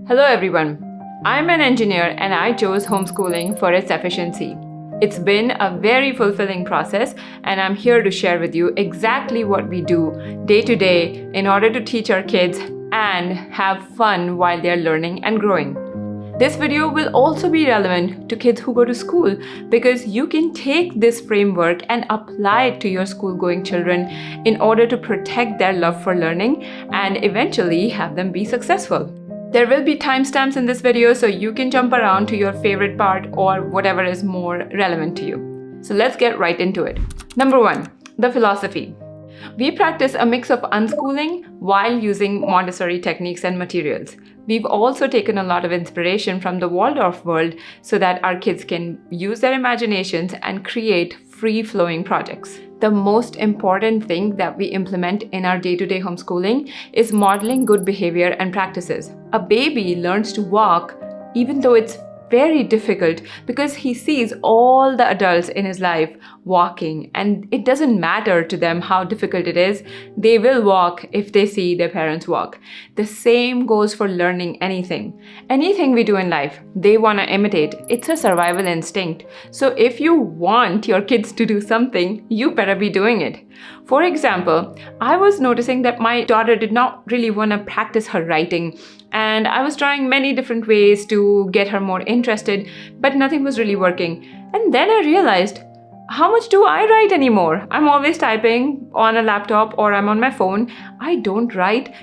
Hello everyone. I'm an engineer and I chose homeschooling for its efficiency. It's been a very fulfilling process and I'm here to share with you exactly what we do day to day in order to teach our kids and have fun while they're learning and growing. This video will also be relevant to kids who go to school because you can take this framework and apply it to your school-going children in order to protect their love for learning and eventually have them be successful. There will be timestamps in this video so you can jump around to your favorite part or whatever is more relevant to you. So let's get right into it. Number 1, the philosophy. We practice a mix of unschooling while using Montessori techniques and materials. We've also taken a lot of inspiration from the Waldorf world so that our kids can use their imaginations and create free-flowing projects. The most important thing that we implement in our day-to-day homeschooling is modeling good behavior and practices. A baby learns to walk even though it's very difficult because he sees all the adults in his life walking, and it doesn't matter to them how difficult it is. They will walk if they see their parents walk. The same goes for learning anything. Anything we do in life, they want to imitate. It's a survival instinct. So if you want your kids to do something, you better be doing it. For example, I was noticing that my daughter did not really want to practice her writing, and I was trying many different ways to get her more interested, but nothing was really working. And then I realized, how much do I write anymore? I'm always typing on a laptop or I'm on my phone. I don't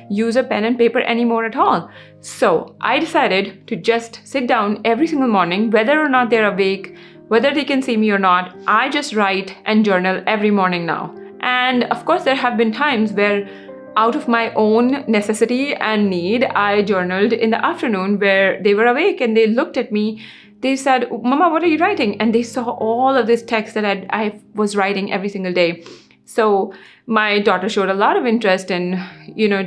use a pen and paper anymore at all. So I decided to just sit down every single morning, whether or not they're awake, whether they can see me or not. I just write and journal every morning now. And of course, there have been times where out of my own necessity and need, I journaled in the afternoon where they were awake and they looked at me. They said, "Mama, what are you writing?" And they saw all of this text that I was writing every single day. So my daughter showed a lot of interest in,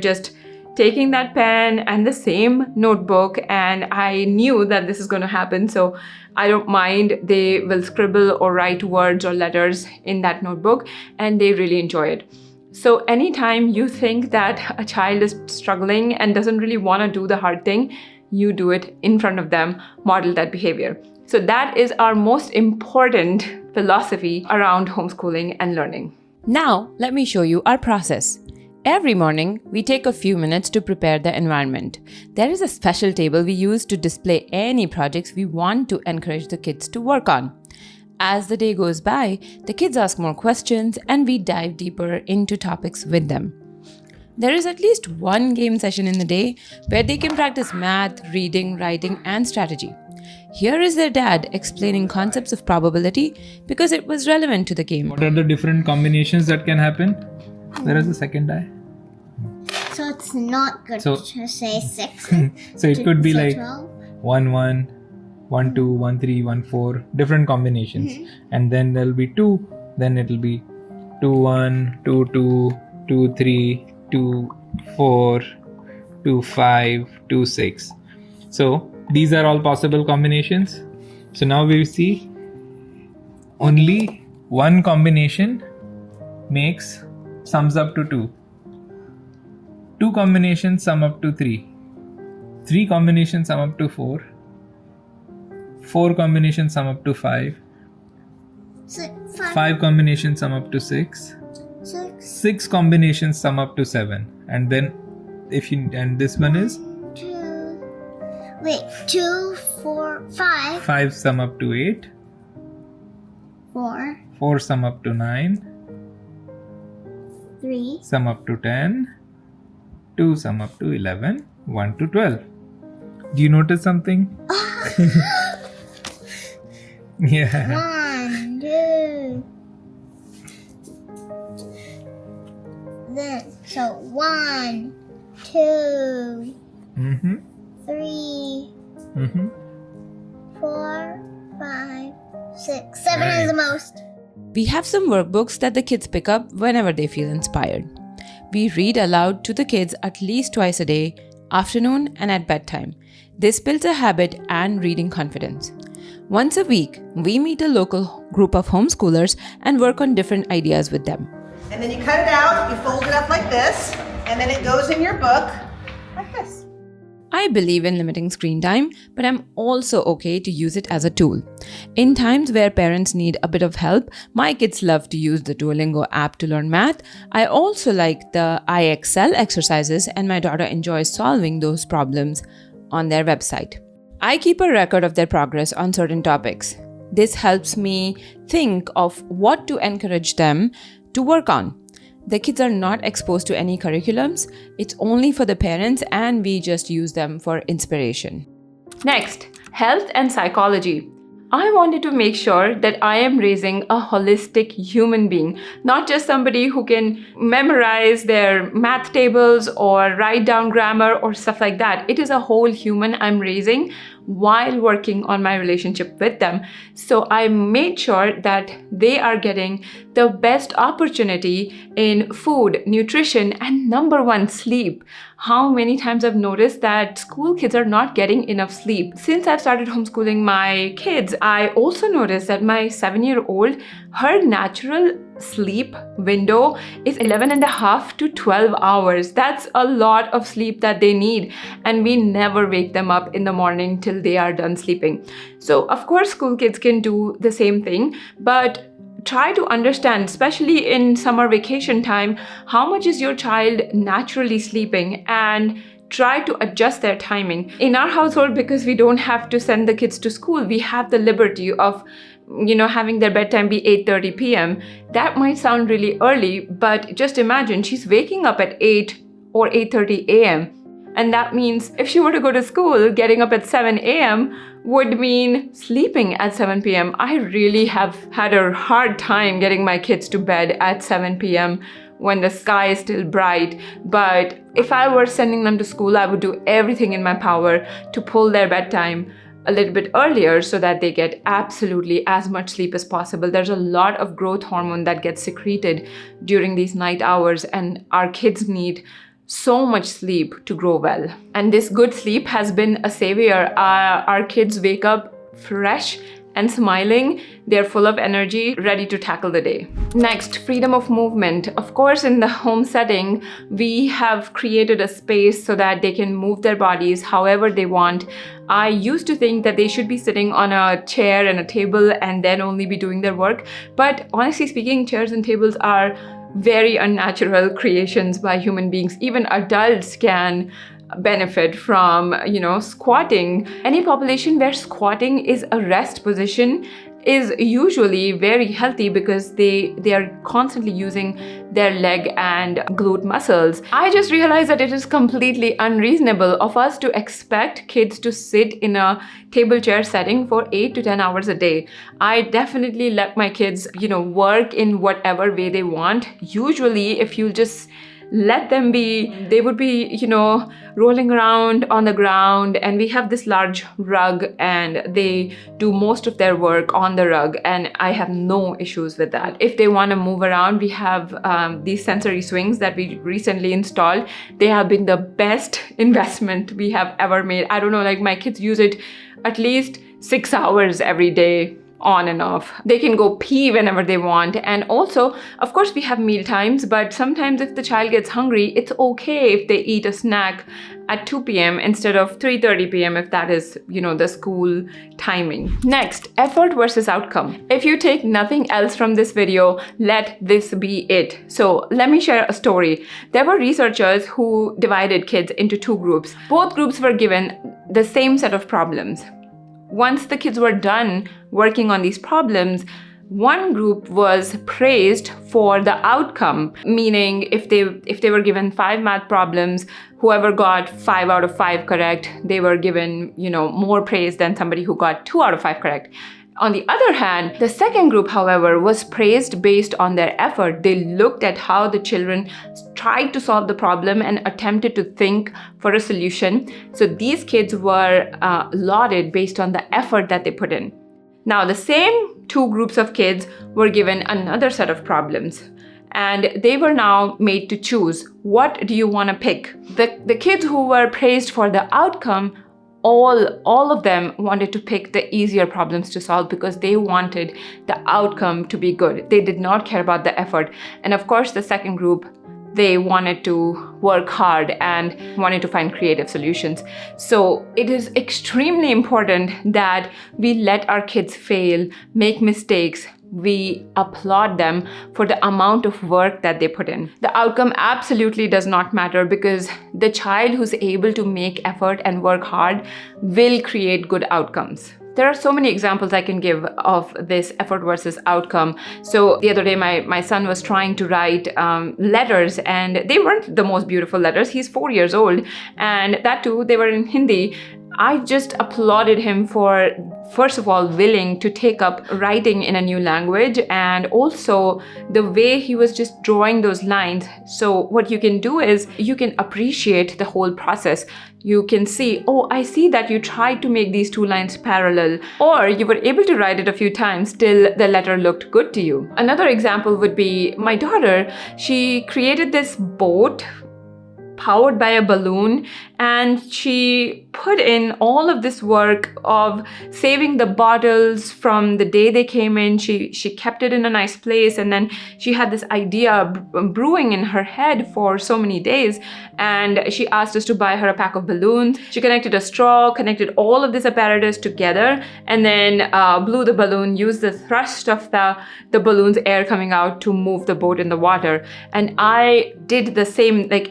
just taking that pen and the same notebook. And I knew that this is going to happen. So I don't mind. They will scribble or write words or letters in that notebook, and they really enjoy it. So anytime you think that a child is struggling and doesn't really want to do the hard thing, you do it in front of them, model that behavior. So that is our most important philosophy around homeschooling and learning. Now, let me show you our process. Every morning, we take a few minutes to prepare the environment. There is a special table we use to display any projects we want to encourage the kids to work on. As the day goes by, the kids ask more questions and we dive deeper into topics with them. There is at least one game session in the day where they can practice math, reading, writing, and strategy. Here is their dad explaining concepts of probability because it was relevant to the game. What are the different combinations that can happen? There is a second die. So it's not good to say 6. So it could be like 12. 1 1, 1 2, 1 3, 1 4, different combinations. And then there'll be 2, then it'll be 2 1, 2 2, 2 3, 2 4, 2 5, 2 6. So these are all possible combinations. So now we see only one combination sums up to 2. 2 combinations sum up to 3. 3 combinations sum up to 4. 4 combinations sum up to 5. 5 combinations sum up to 6. 6 combinations sum up to 7. And then and this one is 2, 4, 5. 5 sum up to 8. 4 sum up to 9. 3 sum up to 10. 2 sum up to 11. 1 to 12. Do you notice something? Yeah. 1, 2. Then so 1, 2, 3, 4, 5, 6, 7 Right. is the most. We have some workbooks that the kids pick up whenever they feel inspired. We read aloud to the kids at least twice a day, afternoon and at bedtime. This builds a habit and reading confidence. Once a week, we meet a local group of homeschoolers and work on different ideas with them. And then you cut it out, you fold it up like this, and then it goes in your book like this. I believe in limiting screen time, but I'm also okay to use it as a tool. In times where parents need a bit of help, my kids love to use the Duolingo app to learn math. I also like the IXL exercises, and my daughter enjoys solving those problems on their website. I keep a record of their progress on certain topics. This helps me think of what to encourage them to work on. The kids are not exposed to any curriculums. It's only for the parents, and we just use them for inspiration. Next, health and psychology. I wanted to make sure that I am raising a holistic human being, not just somebody who can memorize their math tables or write down grammar or stuff like that. It is a whole human I'm raising while working on my relationship with them. So I made sure that they are getting the best opportunity in food, nutrition, and number one, sleep. How many times I've noticed that school kids are not getting enough sleep. Since I've started homeschooling my kids, I also noticed that my 7-year-old, her natural sleep window is 11 and a half to 12 hours. That's a lot of sleep that they need, and we never wake them up in the morning till they are done sleeping. So of course school kids can do the same thing, but try to understand, especially in summer vacation time, how much is your child naturally sleeping, and try to adjust their timing. In our household, because we don't have to send the kids to school, we have the liberty of having their bedtime be 8:30 p.m. That might sound really early, but just imagine she's waking up at 8 or 8:30 a.m. And that means if she were to go to school, getting up at 7 a.m. would mean sleeping at 7 p.m. I really have had a hard time getting my kids to bed at 7 p.m. when the sky is still bright. But if I were sending them to school, I would do everything in my power to pull their bedtime a little bit earlier so that they get absolutely as much sleep as possible. There's a lot of growth hormone that gets secreted during these night hours, and our kids need so much sleep to grow well. And this good sleep has been a savior. Our kids wake up fresh and smiling. They're full of energy, ready to tackle the day. Next, freedom of movement. Of course, in the home setting, we have created a space so that they can move their bodies however they want. I used to think that they should be sitting on a chair and a table and then only be doing their work. But honestly speaking, chairs and tables are very unnatural creations by human beings. Even adults can benefit from, squatting. Any population where squatting is a rest position is usually very healthy because they are constantly using their leg and glute muscles. I just realized that it is completely unreasonable of us to expect kids to sit in a table chair setting for 8 to 10 hours a day. I definitely let my kids, work in whatever way they want. Usually, if you just let them be, they would be, rolling around on the ground, and we have this large rug and they do most of their work on the rug, and I have no issues with that. If they want to move around, we have these sensory swings that we recently installed. They have been the best investment we have ever made. I don't know, my kids use it at least 6 hours every day, on and off. They can go pee whenever they want. And also, of course, we have meal times, but sometimes if the child gets hungry, it's okay if they eat a snack at 2 p.m. instead of 3:30 p.m. if that is, the school timing. Next, effort versus outcome. If you take nothing else from this video, let this be it. So let me share a story. There were researchers who divided kids into 2 groups. Both groups were given the same set of problems. Once the kids were done working on these problems, one group was praised for the outcome, meaning if they were given 5 math problems, whoever got 5 out of 5 correct, they were given, more praise than somebody who got 2 out of 5 correct. On the other hand, the second group, however, was praised based on their effort. They looked at how the children tried to solve the problem and attempted to think for a solution. So these kids were lauded based on the effort that they put in. Now, the same 2 groups of kids were given another set of problems, and they were now made to choose. What do you want to pick? The kids who were praised for the outcome, all of them wanted to pick the easier problems to solve because they wanted the outcome to be good. They did not care about the effort. And of course, the second group, they wanted to work hard and wanted to find creative solutions. So it is extremely important that we let our kids fail, make mistakes. We applaud them for the amount of work that they put in. The outcome absolutely does not matter, because the child who's able to make effort and work hard will create good outcomes. There are so many examples I can give of this effort versus outcome. So the other day, my son was trying to write letters, and they weren't the most beautiful letters. He's 4 years old, and that too, they were in Hindi. I just applauded him for, first of all, willing to take up writing in a new language, and also the way he was just drawing those lines. So what you can do is you can appreciate the whole process. You can see, oh, I see that you tried to make these two lines parallel, or you were able to write it a few times till the letter looked good to you. Another example would be my daughter. She created this boat powered by a balloon, and she put in all of this work of saving the bottles from the day they came in. She kept it in a nice place, and then she had this idea brewing in her head for so many days, and she asked us to buy her a pack of balloons. She connected a straw, connected all of this apparatus together, and then blew the balloon, used the thrust of the balloon's air coming out to move the boat in the water. And I did the same, like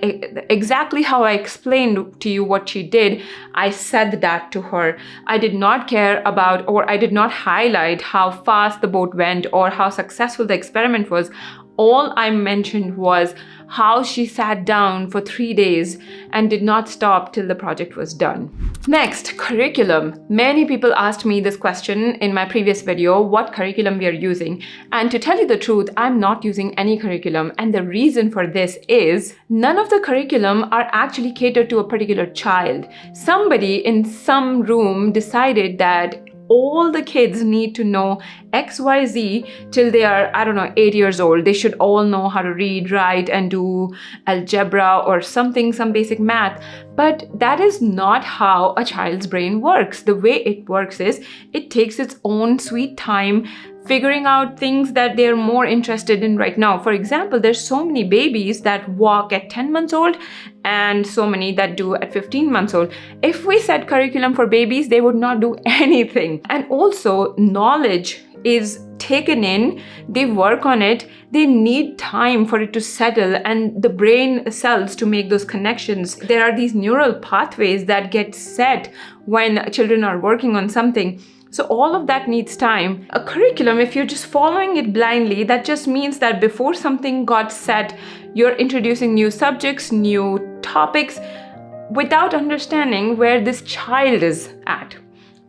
exactly how I explained to you what she did. I said that to her. I did not care about, or I did not highlight how fast the boat went or how successful the experiment was. All I mentioned was how she sat down for 3 days and did not stop till the project was done. Next, curriculum. Many people asked me this question in my previous video, what curriculum we are using. And to tell you the truth, I'm not using any curriculum. And the reason for this is none of the curriculum are actually catered to a particular child. Somebody in some room decided that all the kids need to know XYZ till they are, 8 years old. They should all know how to read, write, and do algebra or something, some basic math. But that is not how a child's brain works. The way it works is it takes its own sweet time figuring out things that they're more interested in right now. For example, there's so many babies that walk at 10 months old and so many that do at 15 months old. If we set curriculum for babies, they would not do anything. And also, knowledge is taken in, they work on it, they need time for it to settle and the brain cells to make those connections. There are these neural pathways that get set when children are working on something. So all of that needs time. A curriculum, if you're just following it blindly, that just means that before something got set, you're introducing new subjects, new topics, without understanding where this child is at.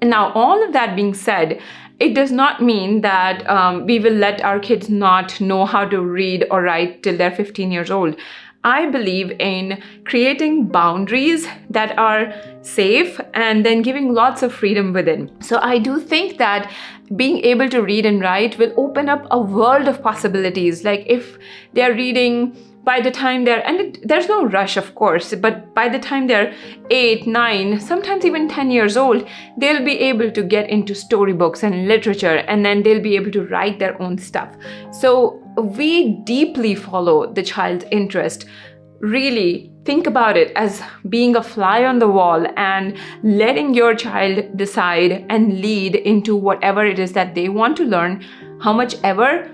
And now, all of that being said, it does not mean that we will let our kids not know how to read or write till they're 15 years old. I believe in creating boundaries that are safe and then giving lots of freedom within. So I do think that being able to read and write will open up a world of possibilities. Like if they're reading by the time there's no rush, of course, but by the time they're 8, 9, sometimes even 10 years old, they'll be able to get into storybooks and literature, and then they'll be able to write their own stuff. So we deeply follow the child's interest. Really think about it as being a fly on the wall and letting your child decide and lead into whatever it is that they want to learn, how much ever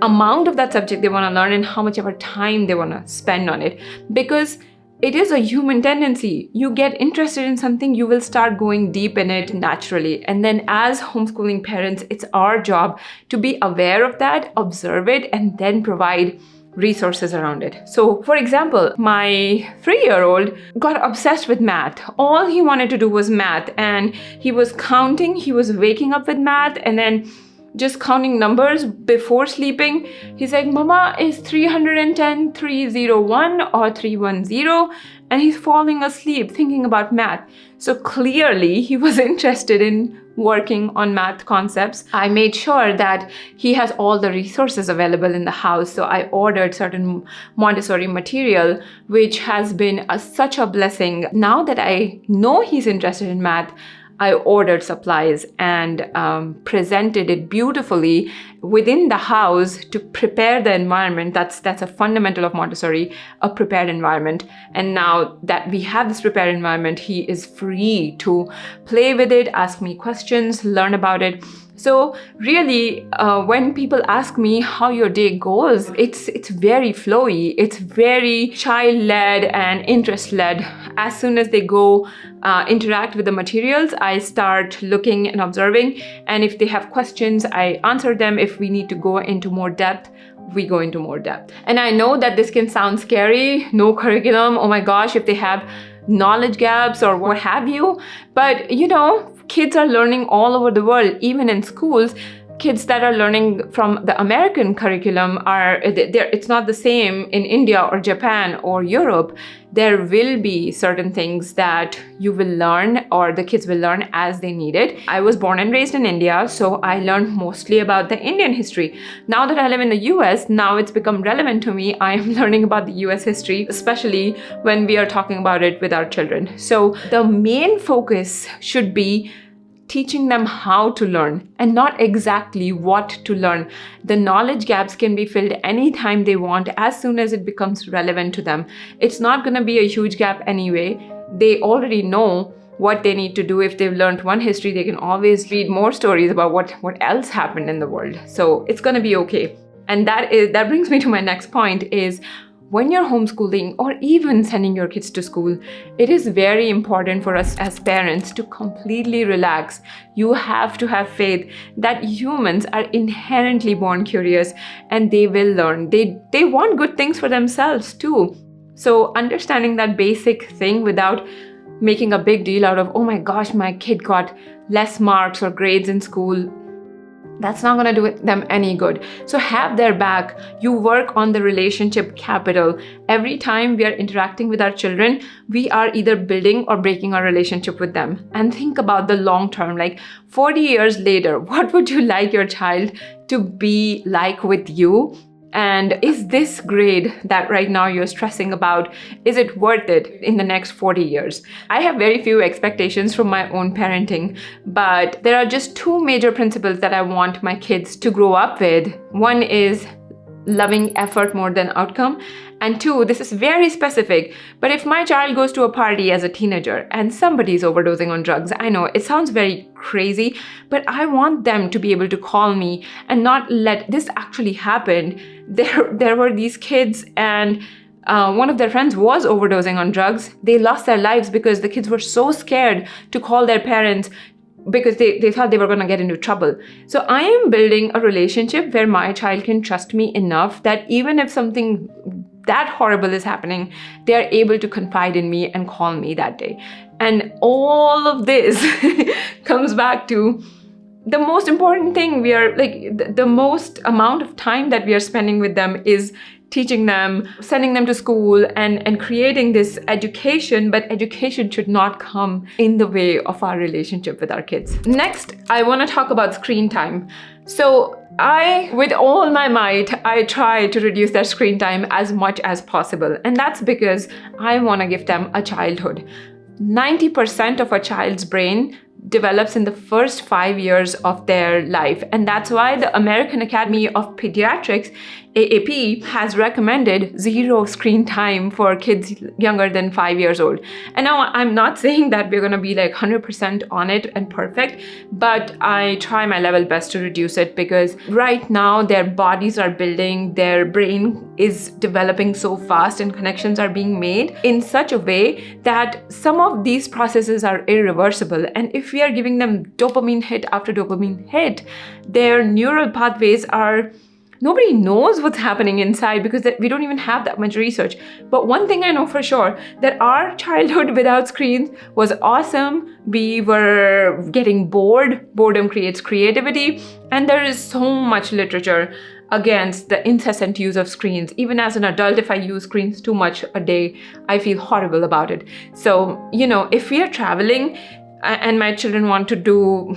amount of that subject they want to learn and how much ever time they want to spend on it. Because it is a human tendency. You get interested in something, you will start going deep in it naturally. And then as homeschooling parents, it's our job to be aware of that, observe it, and then provide resources around it. So for example, my 3-year-old got obsessed with math. All he wanted to do was math, and he was counting, he was waking up with math, and then just counting numbers before sleeping. He's like, Mama, is 310 301 or 310? And he's falling asleep thinking about math. So clearly he was interested in working on math concepts. I made sure that he has all the resources available in the house. So I ordered certain Montessori material, which has been such a blessing. Now that I know he's interested in math, I ordered supplies and presented it beautifully within the house to prepare the environment. That's a fundamental of Montessori, a prepared environment. And now that we have this prepared environment, he is free to play with it, ask me questions, learn about it. So really, when people ask me how your day goes, it's very flowy, it's very child-led and interest-led. As soon as they go interact with the materials, I start looking and observing. And if they have questions, I answer them. If we need to go into more depth, we go into more depth. And I know that this can sound scary, no curriculum, oh my gosh, if they have knowledge gaps or what have you. But kids are learning all over the world, even in schools. Kids that are learning from the American curriculum it's not the same in India or Japan or Europe. There will be certain things that you will learn or the kids will learn as they need it. I was born and raised in India, so I learned mostly about the Indian history. Now that I live in the US, now it's become relevant to me. I am learning about the US history, especially when we are talking about it with our children. So the main focus should be teaching them how to learn and not exactly what to learn. The knowledge gaps can be filled anytime they want, as soon as it becomes relevant to them. It's not going to be a huge gap anyway. They already know what they need to do. If they've learned one history, they can always read more stories about what else happened in the world. So it's going to be okay. And that brings me to my next point is, when you're homeschooling or even sending your kids to school, it is very important for us as parents to completely relax. You have to have faith that humans are inherently born curious and they will learn. They want good things for themselves too. So understanding that basic thing without making a big deal out of, oh my gosh, my kid got less marks or grades in school, that's not going to do them any good. So have their back. You work on the relationship capital. Every time we are interacting with our children, we are either building or breaking our relationship with them. And think about the long term, like 40 years later, what would you like your child to be like with you? And is this grade that right now you're stressing about, is it worth it in the next 40 years? I have very few expectations from my own parenting, but there are just two major principles that I want my kids to grow up with. One is loving effort more than outcome. And two, this is very specific, but if my child goes to a party as a teenager and somebody's overdosing on drugs, I know it sounds very crazy, but I want them to be able to call me and not let this actually happen. There were these kids and one of their friends was overdosing on drugs. They lost their lives because the kids were so scared to call their parents because they thought they were going to get into trouble. So I am building a relationship where my child can trust me enough that even if something that horrible is happening, they are able to confide in me and call me that day. And all of this comes back to the most important thing. We are like the most amount of time that we are spending with them is teaching them, sending them to school and creating this education, but education should not come in the way of our relationship with our kids. Next, I want to talk about screen time. So with all my might, I try to reduce their screen time as much as possible. And that's because I want to give them a childhood. 90% of a child's brain develops in the first 5 years of their life. And that's why the American Academy of Pediatrics, AAP, has recommended 0 screen time for kids younger than 5 years old. And now I'm not saying that we're going to be like 100% on it and perfect, but I try my level best to reduce it because right now their bodies are building, their brain is developing so fast and connections are being made in such a way that some of these processes are irreversible. And if we are giving them dopamine hit after dopamine hit, their neural pathways are, nobody knows what's happening inside because we don't even have that much research. But one thing I know for sure, that our childhood without screens was awesome. We were getting bored. Boredom creates creativity. And there is so much literature against the incessant use of screens. Even as an adult, if I use screens too much a day, I feel horrible about it. So, if we are traveling and my children want to do,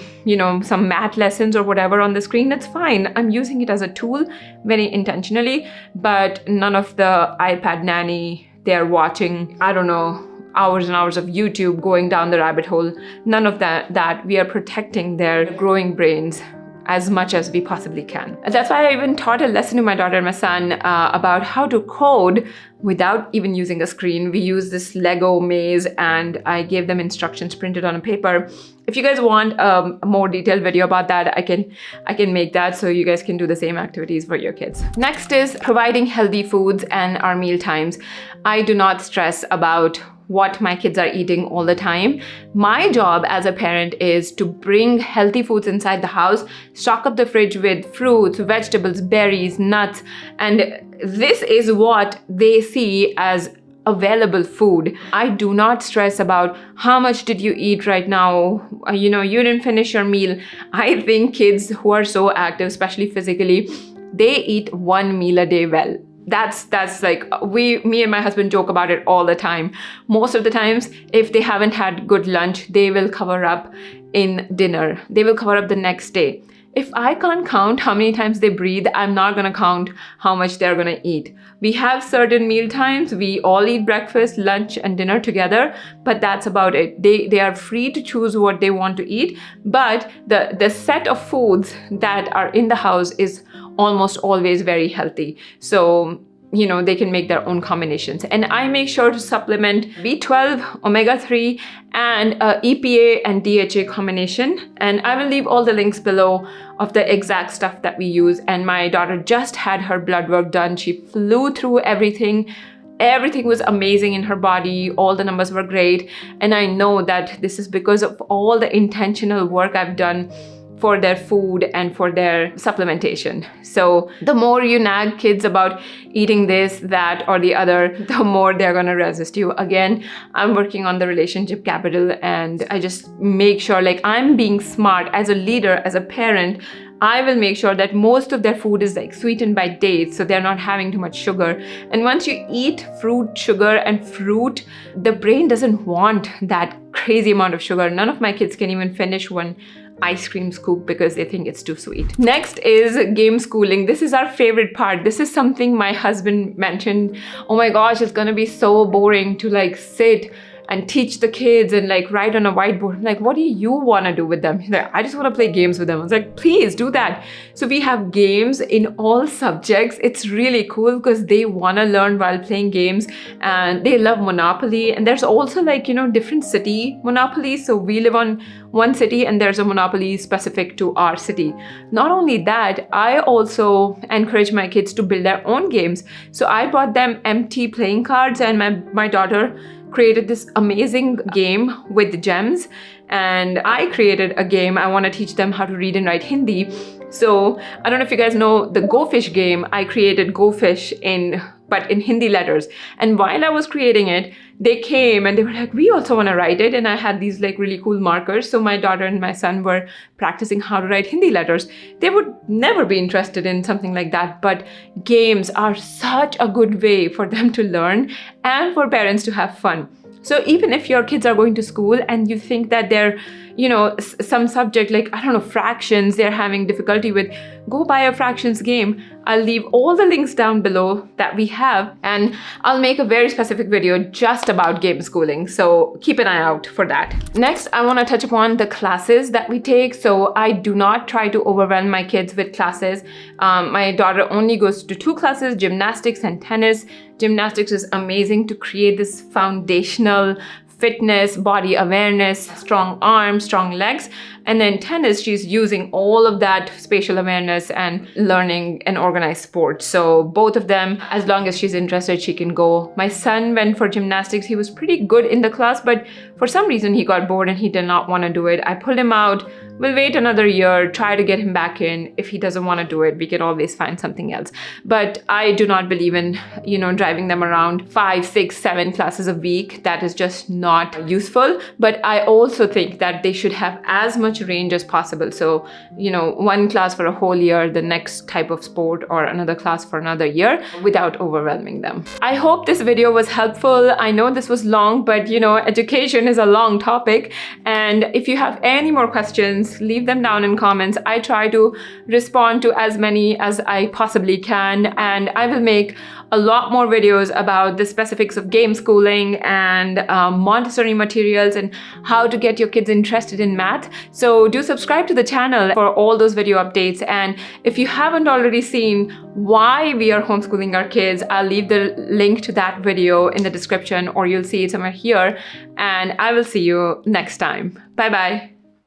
some math lessons or whatever on the screen, that's fine. I'm using it as a tool very intentionally, but none of the iPad nanny, they're watching, I don't know, hours and hours of YouTube going down the rabbit hole. None of that. We are protecting their growing brains as much as we possibly can. And that's why I even taught a lesson to my daughter and my son about how to code without even using a screen. We use this Lego maze, and I gave them instructions printed on a paper. If you guys want a more detailed video about that, I can make that so you guys can do the same activities for your kids. Next is providing healthy foods and our meal times. I do not stress about what my kids are eating all the time. My job as a parent is to bring healthy foods inside the house, stock up the fridge with fruits, vegetables, berries, nuts, and this is what they see as available food. I do not stress about how much did you eat right now, you didn't finish your meal. I think kids who are so active, especially physically, they eat one meal a day well. That's like me and my husband joke about it all the time. Most of the times, if they haven't had good lunch, they will cover up in dinner. They will cover up the next day. If I can't count how many times they breathe, I'm not gonna count how much they're gonna eat. We have certain meal times. We all eat breakfast, lunch, and dinner together, but that's about it. They are free to choose what they want to eat, but the set of foods that are in the house is almost always very healthy. So they can make their own combinations. And I make sure to supplement B12, omega-3, and EPA and DHA combination. And I will leave all the links below of the exact stuff that we use. And my daughter just had her blood work done. She flew through everything. Everything was amazing in her body. All the numbers were great. And I know that this is because of all the intentional work I've done for their food and for their supplementation. So the more you nag kids about eating this, that, or the other, the more they're gonna resist you. Again, I'm working on the relationship capital, and I just make sure, like, I'm being smart as a leader, as a parent. I will make sure that most of their food is like sweetened by dates, so they're not having too much sugar. And once you eat fruit, sugar, and fruit, the brain doesn't want that crazy amount of sugar. None of my kids can even finish one ice cream scoop because they think it's too sweet. Next is game schooling. This is our favorite part. This is something my husband mentioned. Oh my gosh, it's gonna be so boring to like sit and teach the kids and like write on a whiteboard. I'm like, what do you want to do with them? He's like, I just want to play games with them. I was like, please do that. So we have games in all subjects. It's really cool because they want to learn while playing games, and they love Monopoly. And there's also like, different city Monopolies. So we live on one city and there's a Monopoly specific to our city. Not only that, I also encourage my kids to build their own games. So I bought them empty playing cards, and my daughter created this amazing game with gems, and I created a game. I want to teach them how to read and write Hindi. So I don't know if you guys know the Go Fish game. I created Go Fish but in Hindi letters. And while I was creating it, they came and they were like, we also want to write it. And I had these like really cool markers. So my daughter and my son were practicing how to write Hindi letters. They would never be interested in something like that, but games are such a good way for them to learn and for parents to have fun. So even if your kids are going to school and you think that they're, some subject like, I don't know, fractions, they're having difficulty with, go buy a fractions game. I'll leave all the links down below that we have, and I'll make a very specific video just about game schooling. So keep an eye out for that. Next, I want to touch upon the classes that we take. So I do not try to overwhelm my kids with classes. My daughter only goes to 2 classes, gymnastics and tennis. Gymnastics is amazing to create this foundational fitness, body awareness, strong arms, strong legs. And then tennis, she's using all of that spatial awareness and learning an organized sport. So both of them, as long as she's interested, she can go. My son went for gymnastics. He was pretty good in the class, but for some reason he got bored and he did not want to do it. I pulled him out. We'll wait another year, try to get him back in. If he doesn't want to do it, we can always find something else. But I do not believe in, driving them around 5, 6, 7 classes a week. That is just not useful. But I also think that they should have as much range as possible. So, one class for a whole year, the next type of sport, or another class for another year without overwhelming them. I hope this video was helpful. I know this was long, but education is a long topic. And if you have any more questions, leave them down in comments. I try to respond to as many as I possibly can, and I will make a lot more videos about the specifics of game schooling and Montessori materials and how to get your kids interested in math. So do subscribe to the channel for all those video updates. And if you haven't already seen why we are homeschooling our kids, I'll leave the link to that video in the description, or you'll see it somewhere here. And I will see you next time. Bye bye.